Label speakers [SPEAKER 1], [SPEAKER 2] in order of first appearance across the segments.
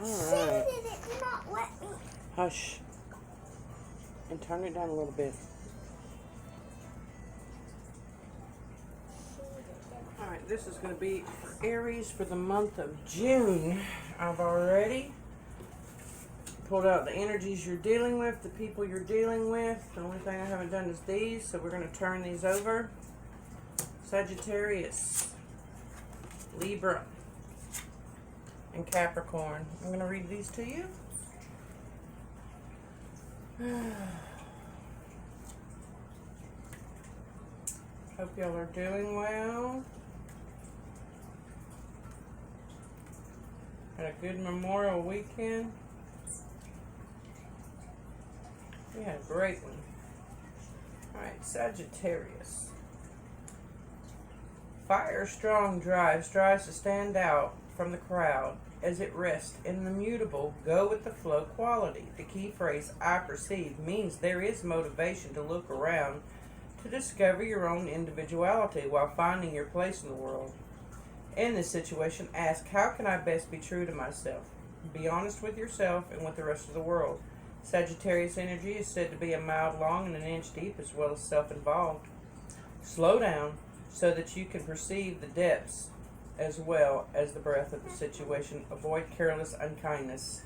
[SPEAKER 1] Alright.
[SPEAKER 2] It did not let me.
[SPEAKER 1] Hush. And turn it down a little bit. Alright, this is going to be for Aries for the month of June. I've already pulled out the energies you're dealing with, the people you're dealing with. The only thing I haven't done is these, so we're going to turn these over. Sagittarius, Libra, and Capricorn. I'm going to read these to you. Hope y'all are doing well. Had a good Memorial weekend. We had a great one. Alright, Sagittarius. Fire strong strives to stand out from the crowd as it rests in the mutable, go with the flow quality. The key phrase, I perceive, means there is motivation to look around to discover your own individuality while finding your place in the world. In this situation, ask, how can I best be true to myself? Be honest with yourself and with the rest of the world. Sagittarius energy is said to be a mile long and an inch deep, as well as self-involved. Slow down so that you can perceive the depths as well as the breadth of the situation. Avoid careless unkindness.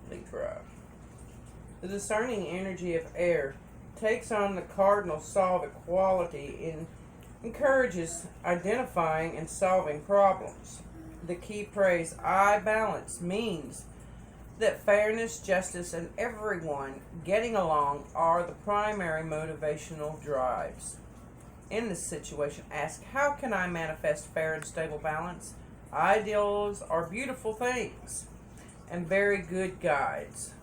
[SPEAKER 1] Libra. The discerning energy of air takes on the cardinal solvent quality and encourages identifying and solving problems. The key phrase, I balance, means that fairness, justice, and everyone getting along are the primary motivational drives. In this situation, ask, how can I manifest fair and stable balance? Ideals are beautiful things and very good guides.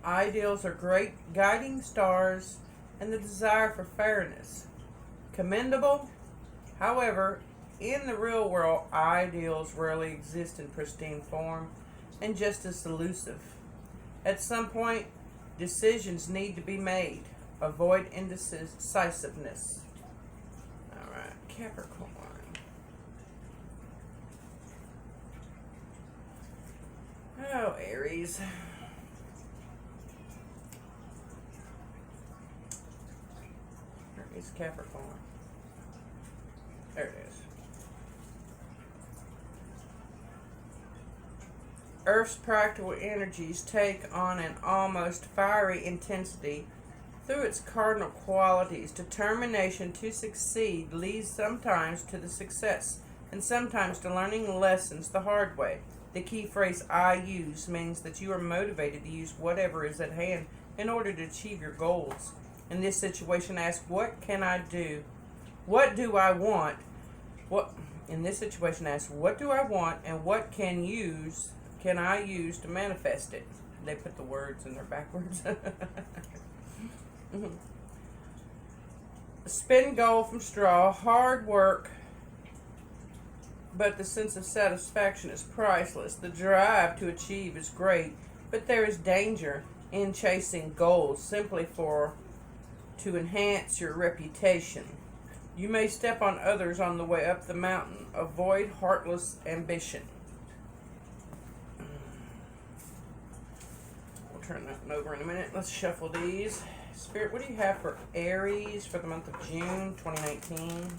[SPEAKER 1] Ideals are great guiding stars and the desire for fairness. Commendable. However, in the real world, ideals rarely exist in pristine form and just as elusive. At some point, decisions need to be made. Avoid indecisiveness. All right, Capricorn. Oh, Aries. Where is Capricorn? There it is. Earth's practical energies take on an almost fiery intensity through its cardinal qualities. Determination to succeed leads sometimes to the success and sometimes to learning lessons the hard way. The key phrase, I use, means that you are motivated to use whatever is at hand in order to achieve your goals. In this situation, ask, what can I do? What do I want? In this situation, ask, what do I want and what can I use to manifest it? They put the words in there backwards. Spin gold from straw, hard work, but the sense of satisfaction is priceless. The drive to achieve is great, but there is danger in chasing goals simply to enhance your reputation. You may step on others on the way up the mountain. Avoid heartless ambition. We'll turn that one over in a minute. Let's shuffle these. Spirit, what do you have for Aries for the month of June 2019?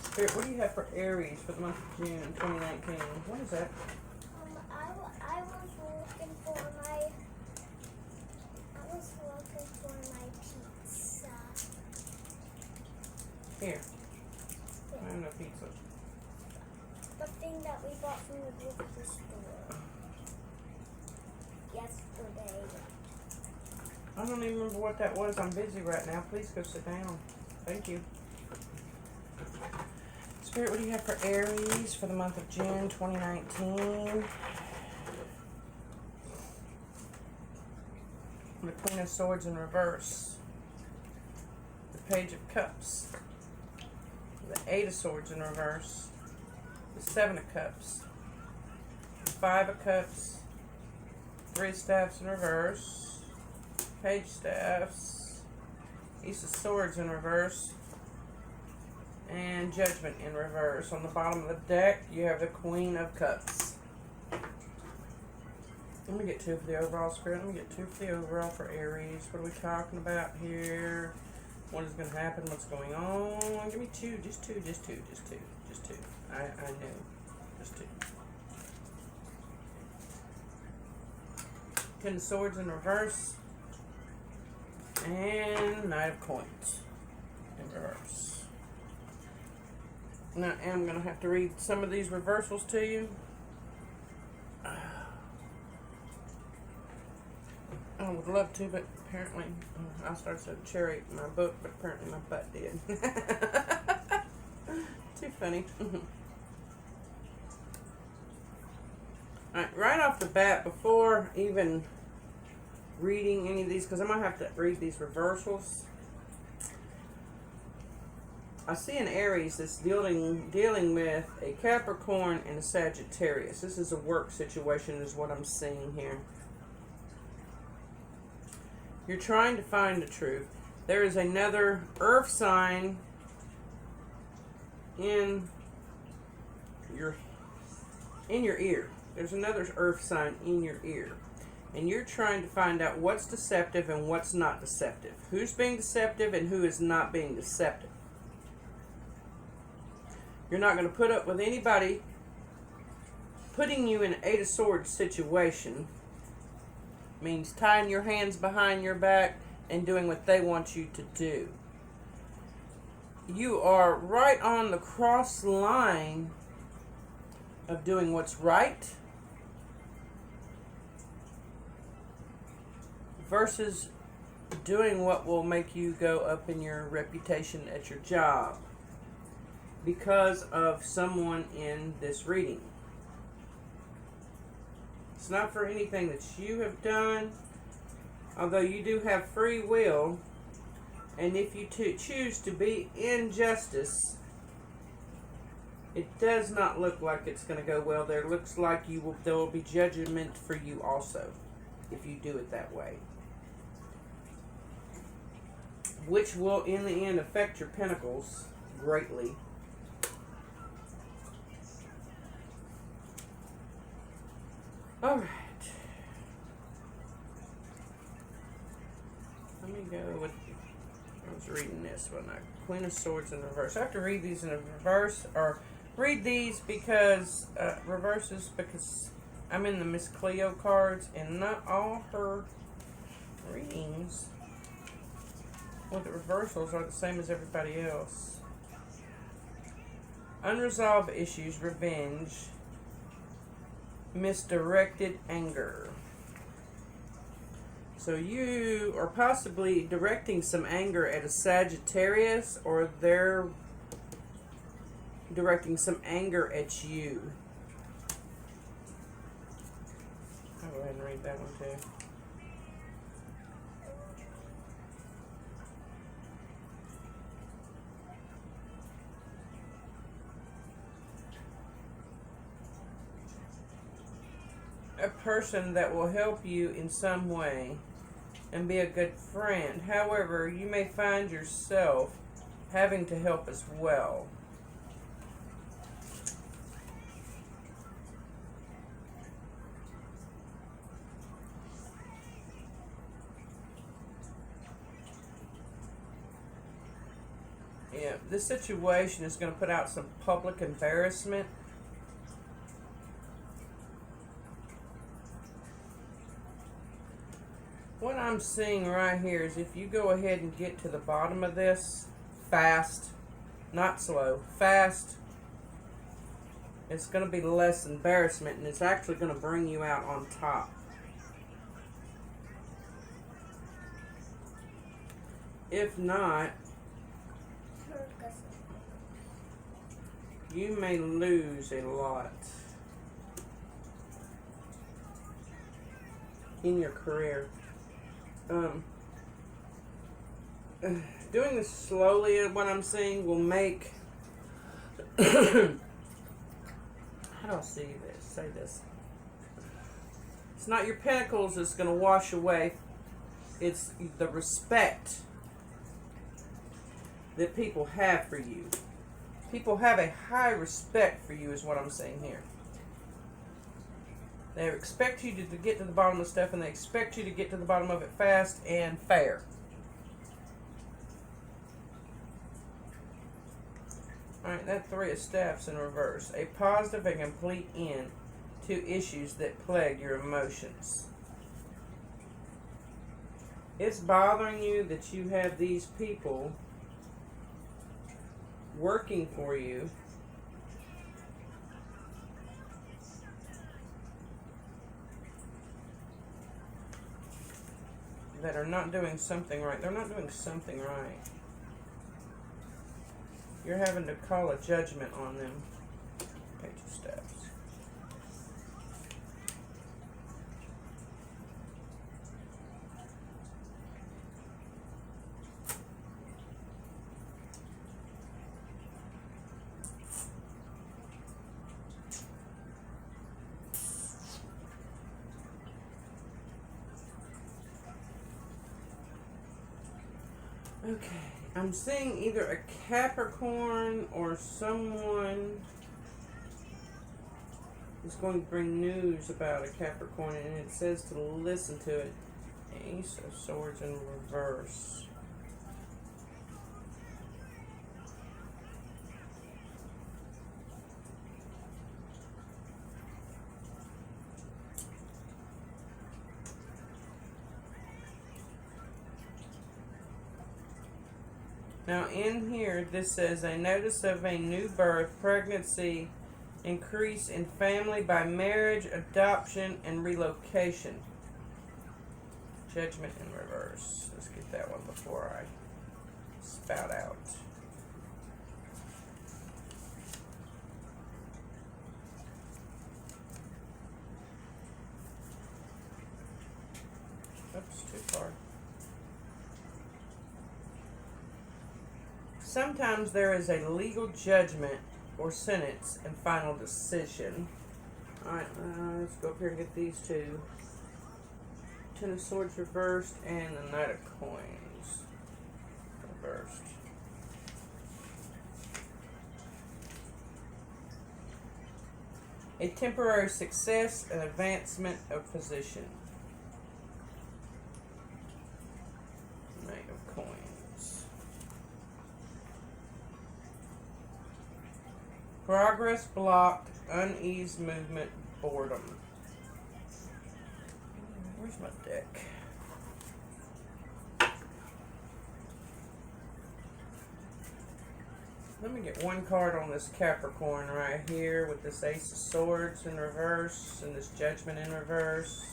[SPEAKER 1] Spirit, what do you have for Aries for the month of June 2019? What is that?
[SPEAKER 2] I was looking for my pizza.
[SPEAKER 1] Here. I have no pizza.
[SPEAKER 2] The thing that we bought from the grocery store yesterday.
[SPEAKER 1] I don't even remember what that was. I'm busy right now. Please go sit down. Thank you. Spirit, what do you have for Aries for the month of June 2019? The Queen of Swords in reverse. The Page of Cups. The Eight of Swords in reverse. The Seven of Cups. The Five of Cups. Three of Staffs in reverse. Page Staffs. Ace of Swords in reverse. And Judgment in reverse. On the bottom of the deck, you have the Queen of Cups. Let me get two for the overall spread. Let me get two for the overall for Aries. What are we talking about here? What is going to happen? What's going on? Give me two. Just two. Just two. Just two. Just two. I knew. Just two. Ten of Swords in reverse. And Knight of Coins in reverse. Now, I'm going to have to read some of these reversals to you. I would love to, but apparently I started to cherry my book, but apparently my butt did. Too funny. Alright, right off the bat, before even reading any of these, because I'm going to have to read these reversals, I see an Aries that's dealing with a Capricorn and a Sagittarius. This is a work situation is what I'm seeing here. You're trying to find the truth. There is another earth sign in your ear. There's another earth sign in your ear. And you're trying to find out what's deceptive and what's not deceptive. Who's being deceptive and who is not being deceptive. You're not going to put up with anybody putting you in an Eight of Swords situation. Means tying your hands behind your back and doing what they want you to do. You are right on the cross line of doing what's right versus doing what will make you go up in your reputation at your job because of someone in this reading. It's not for anything that you have done, although you do have free will, and if you choose to be in justice, it does not look like it's going to go well there. It looks like there will be judgment for you also, if you do it that way. Which will, in the end, affect your pentacles greatly. All right. Let me go with, I was reading this one, Queen of Swords in reverse. I have to read these in reverse, or read these because, reverses, because I'm in the Miss Cleo cards, and not all her readings with the reversals are the same as everybody else. Unresolved issues, revenge, misdirected anger. So you are possibly directing some anger at a Sagittarius, or they're directing some anger at you. I'll go ahead and read that one too. A person that will help you in some way and be a good friend. However, you may find yourself having to help as well. Yeah, this situation is going to put out some public embarrassment. What I'm seeing right here is if you go ahead and get to the bottom of this fast, not slow, fast, it's going to be less embarrassment, and it's actually going to bring you out on top. If not, you may lose a lot in your career. Doing this slowly, what I'm seeing, will make how do I see this? Say this. It's not your pentacles that's going to wash away. It's the respect that people have for you. People have a high respect for you is what I'm saying here. They expect you to get to the bottom of stuff, and they expect you to get to the bottom of it fast and fair. Alright, that 3 of Staffs in reverse. A positive and complete end to issues that plague your emotions. It's bothering you that you have these people working for you that are not doing something right. They're not doing something right. You're having to call a judgment on them. Page of Staffs. Okay, I'm seeing either a Capricorn or someone is going to bring news about a Capricorn, and it says to listen to it. Ace of Swords in reverse. Now in here, this says a notice of a new birth, pregnancy, increase in family by marriage, adoption, and relocation. Judgment in reverse. Let's get that one before I spout out. Oops, too far. Sometimes there is a legal judgment or sentence and final decision. Alright, let's go up here and get these two. 10 of Swords reversed and the Knight of Coins reversed. A temporary success and advancement of position. Knight of Coins. Progress blocked, unease movement, boredom. Where's my deck? Let me get one card on this Capricorn right here with this Ace of Swords in reverse and this Judgment in reverse.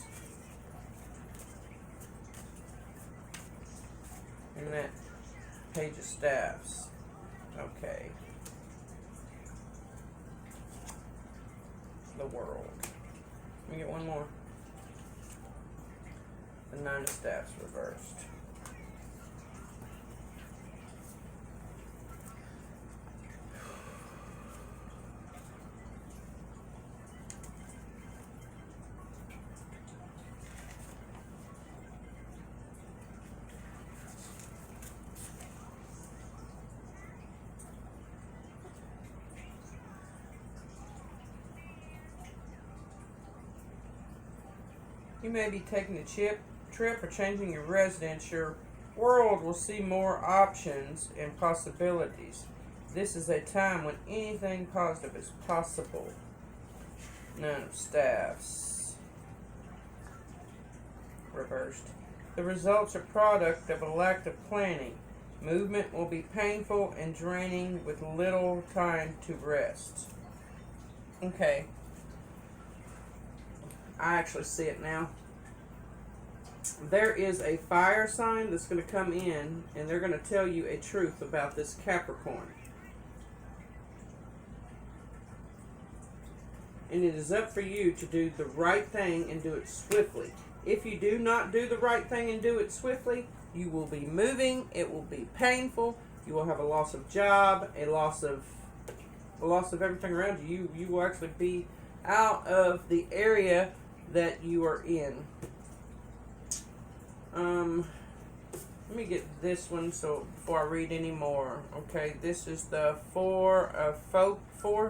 [SPEAKER 1] And that Page of Staffs. Okay. The World. Let me get one more. The Nine of Staffs reversed. You may be taking a trip or changing your residence. Your world will see more options and possibilities. This is a time when anything positive is possible. Nine of Staffs. Reversed. The results are product of a lack of planning. Movement will be painful and draining with little time to rest. Okay. I actually see it now. There is a fire sign that's going to come in, and they're going to tell you a truth about this Capricorn. And it is up for you to do the right thing and do it swiftly. If you do not do the right thing and do it swiftly, you will be moving. It will be painful. You will have a loss of job, a loss of everything around you. You will actually be out of the area Let me get this one so before I read any more. Okay, this is the four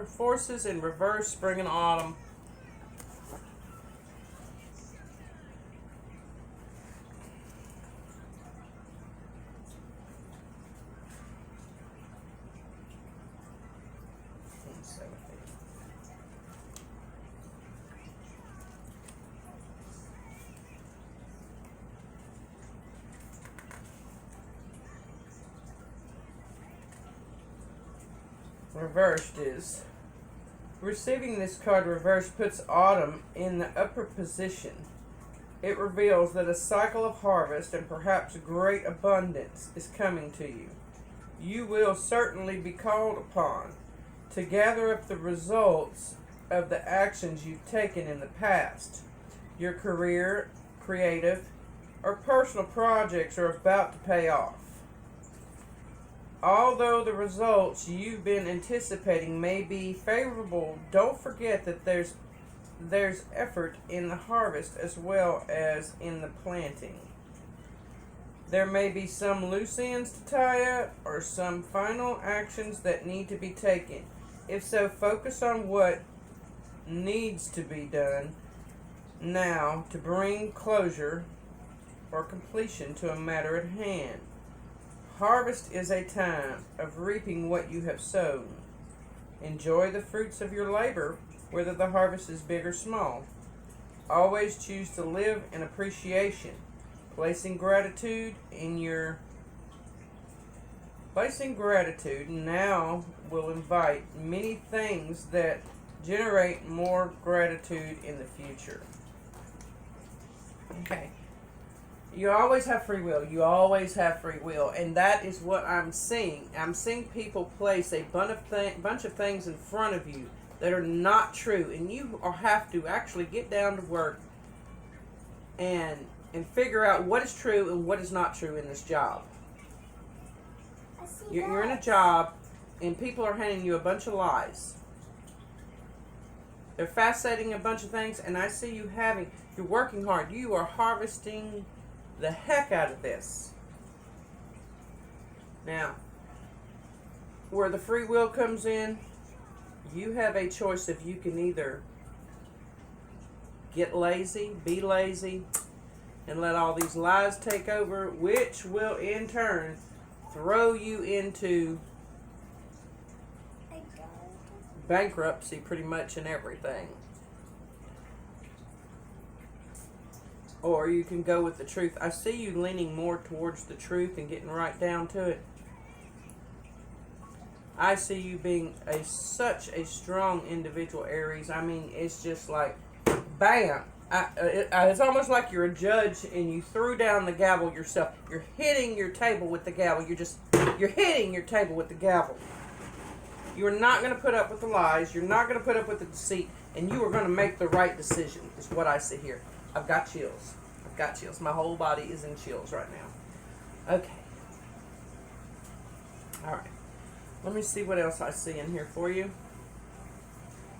[SPEAKER 1] forces in reverse, spring and autumn. Reversed is receiving this card reversed puts autumn in the upper position. It reveals that a cycle of harvest and perhaps great abundance is coming to you. You will certainly be called upon to gather up the results of the actions you've taken in the past. Your career, creative, or personal projects are about to pay off. Although the results you've been anticipating may be favorable, don't forget that there's effort in the harvest as well as in the planting. There may be some loose ends to tie up or some final actions that need to be taken. If so, focus on what needs to be done now to bring closure or completion to a matter at hand. Harvest is a time of reaping what you have sown. Enjoy the fruits of your labor, whether the harvest is big or small. Always choose to live in appreciation. Placing gratitude now will invite many things that generate more gratitude in the future. Okay. You always have free will. You always have free will. And that is what I'm seeing. I'm seeing people place a bunch of things in front of you that are not true. And you have to actually get down to work and figure out what is true and what is not true in this job. You're in a job and people are handing you a bunch of lies. They're fascinating a bunch of things, and I see you're working hard. You are harvesting the heck out of this. Now, where the free will comes in, you have a choice if you can either get lazy, be lazy, and let all these lies take over, which will in turn throw you into bankruptcy pretty much in everything. Or you can go with the truth. I see you leaning more towards the truth and getting right down to it. I see you being such a strong individual, Aries. I mean, it's just like, bam. It's almost like you're a judge and you threw down the gavel yourself. You're hitting your table with the gavel. You're hitting your table with the gavel. You're not going to put up with the lies. You're not going to put up with the deceit. And you are going to make the right decision, is what I see here. I've got chills. I've got chills. My whole body is in chills right now. Okay. All right. Let me see what else I see in here for you.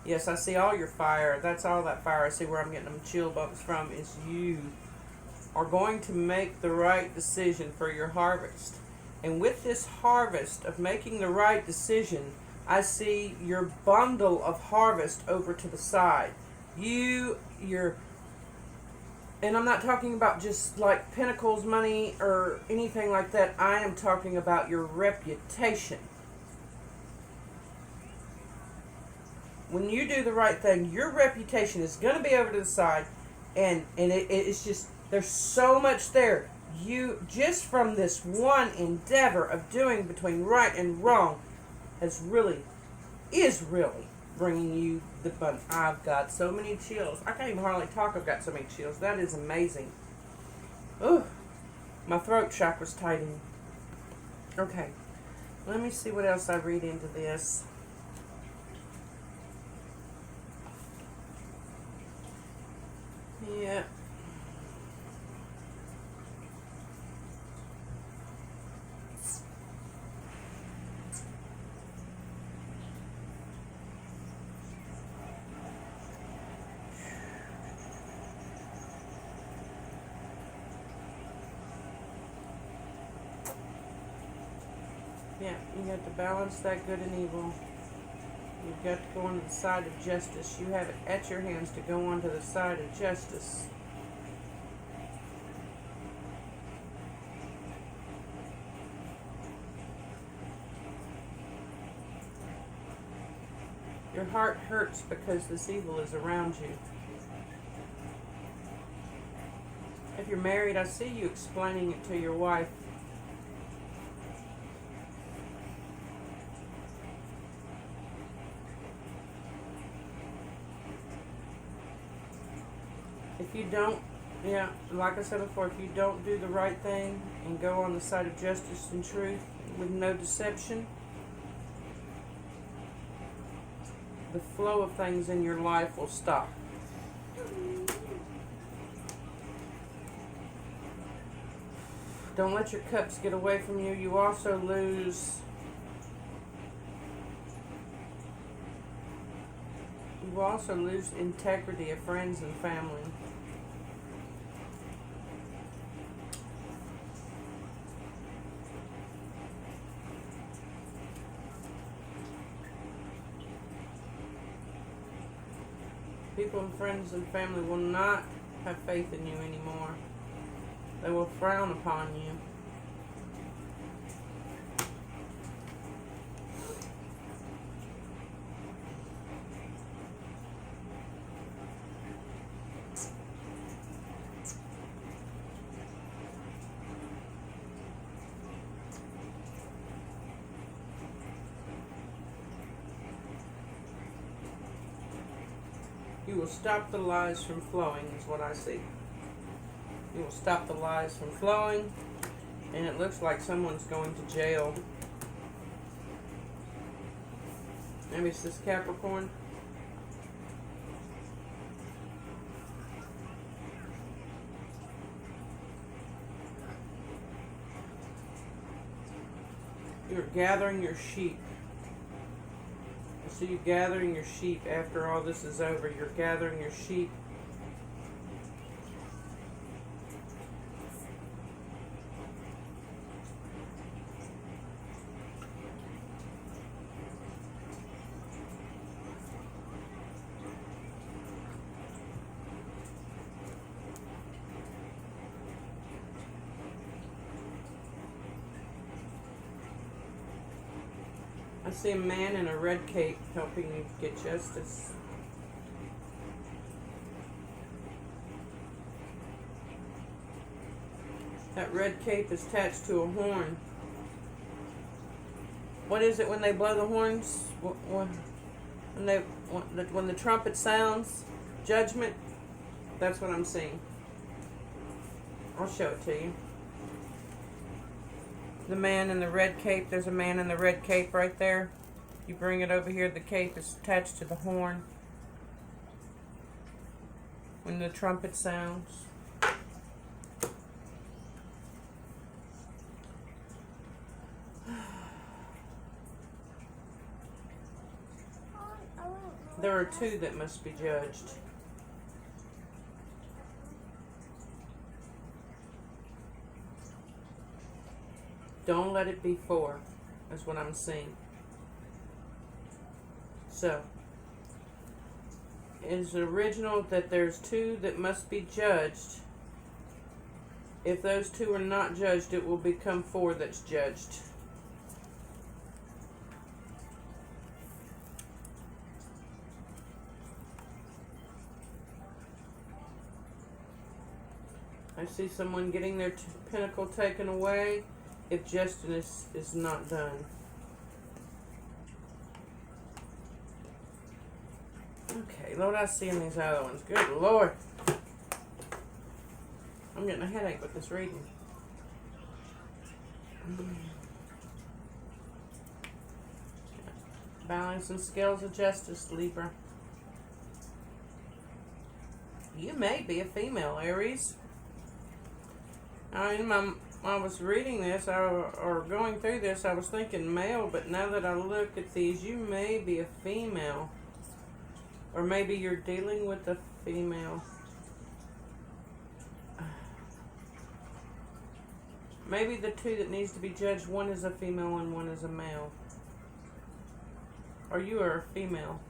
[SPEAKER 1] Yes, I see all your fire. That's all that fire. I see where I'm getting them chill bumps from is you are going to make the right decision for your harvest. And with this harvest of making the right decision, I see your bundle of harvest over to the side. You're, and I'm not talking about just like pentacles, money, or anything like that. I am talking about your reputation. When you do the right thing, your reputation is going to be over to the side, and it's just, there's so much there. You, just from this one endeavor of doing between right and wrong, is really bringing you the fun. I've got so many chills. I can't even hardly talk. I've got so many chills. That is amazing. Ooh, my throat chakra's tightening. Okay, let me see what else I read into this. Yeah. Yeah, you have to balance that good and evil. You've got to go on to the side of justice. You have it at your hands to go on to the side of justice. Your heart hurts because this evil is around you. If you're married, I see you explaining it to your wife. If you don't, yeah, like I said before, if you don't do the right thing and go on the side of justice and truth with no deception, the flow of things in your life will stop. Don't let your cups get away from you. You also lose integrity of friends and family. People and friends and family will not have faith in you anymore. They will frown upon you. You will stop the lies from flowing, is what I see. You will stop the lies from flowing, and it looks like someone's going to jail. Maybe it's this Capricorn. You're gathering your sheep. I see you gathering your sheep after all this is over. You're gathering your sheep. I see a man in a red cape helping you get justice. That red cape is attached to a horn. What is it when they blow the horns? When the trumpet sounds? Judgment? That's what I'm seeing. I'll show it to you. The man in the red cape, there's a man in the red cape right there. You bring it over here, the cape is attached to the horn. When the trumpet sounds. There are two that must be judged. Don't let it be four, is what I'm seeing. So, is it original that there's two that must be judged? If those two are not judged, it will become four that's judged. I see someone getting their pinnacle taken away if justice is not done. Okay, Lord, I see in these other ones. Good Lord. I'm getting a headache with this reading. Balance and scales of justice, Libra. You may be a female, Aries. I was reading this, or going through this, I was thinking male, but now that I look at these, you may be a female. Or maybe you're dealing with a female. Maybe the two that needs to be judged, one is a female and one is a male. Or you are a female.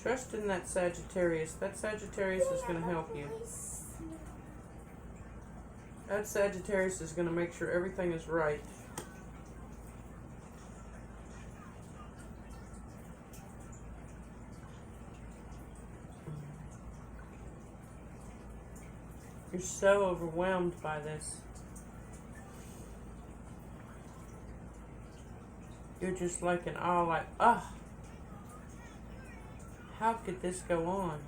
[SPEAKER 1] Trust in that Sagittarius. That Sagittarius is going to help you. That Sagittarius is going to make sure everything is right. You're so overwhelmed by this. You're just like in awe, like, oh, how could this go on?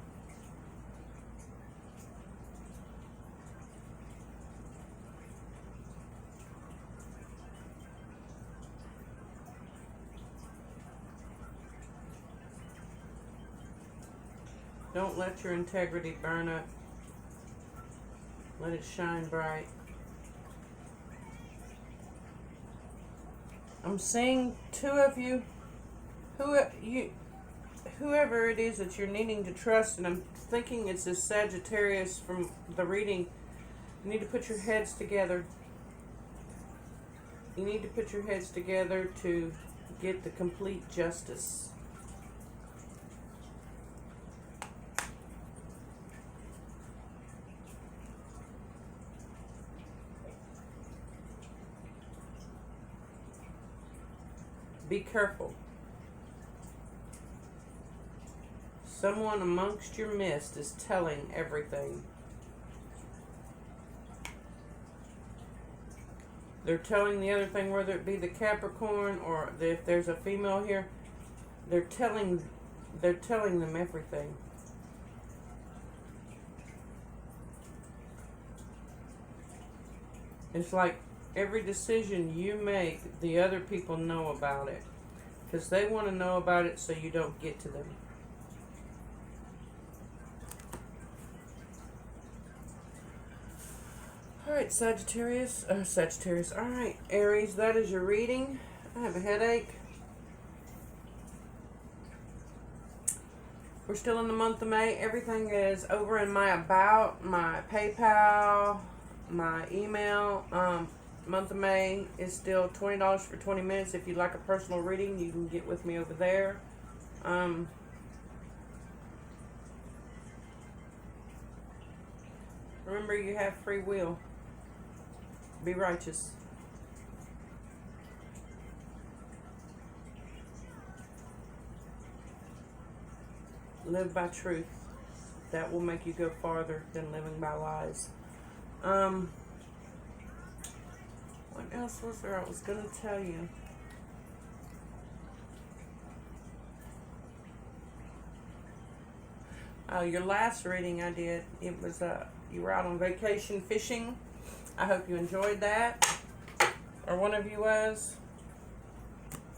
[SPEAKER 1] Don't let your integrity burn up. Let it shine bright. I'm seeing two of you, whoever it is that you're needing to trust, and I'm thinking it's this Sagittarius from the reading. You need to put your heads together. You need to put your heads together to get the complete justice. Be careful. Someone amongst your midst is telling everything. They're telling the other thing, whether it be the Capricorn or if there's a female here, they're telling them everything. It's like every decision you make, the other people know about it. Because they want to know about it so you don't get to them. Alright, Sagittarius. Alright, Aries, that is your reading. I have a headache. We're still in the month of May. Everything is over in my About, my PayPal, my email. Month of May is still $20 for 20 minutes. If you'd like a personal reading, you can get with me over there. Remember, you have free will. Be righteous. Live by truth. That will make you go farther than living by lies. What else was there I was going to tell you? Oh, your last reading I did, it was, you were out on vacation fishing. I hope you enjoyed that. Or one of you was.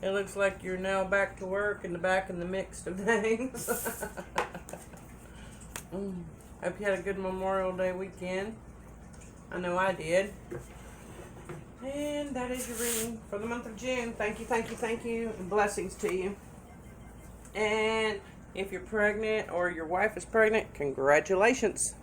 [SPEAKER 1] It looks like you're now back to work and back in the mix of things. Hope you had a good Memorial Day weekend. I know I did. And that is your reading for the month of June. Thank you, thank you, thank you. And blessings to you. And if you're pregnant or your wife is pregnant, congratulations.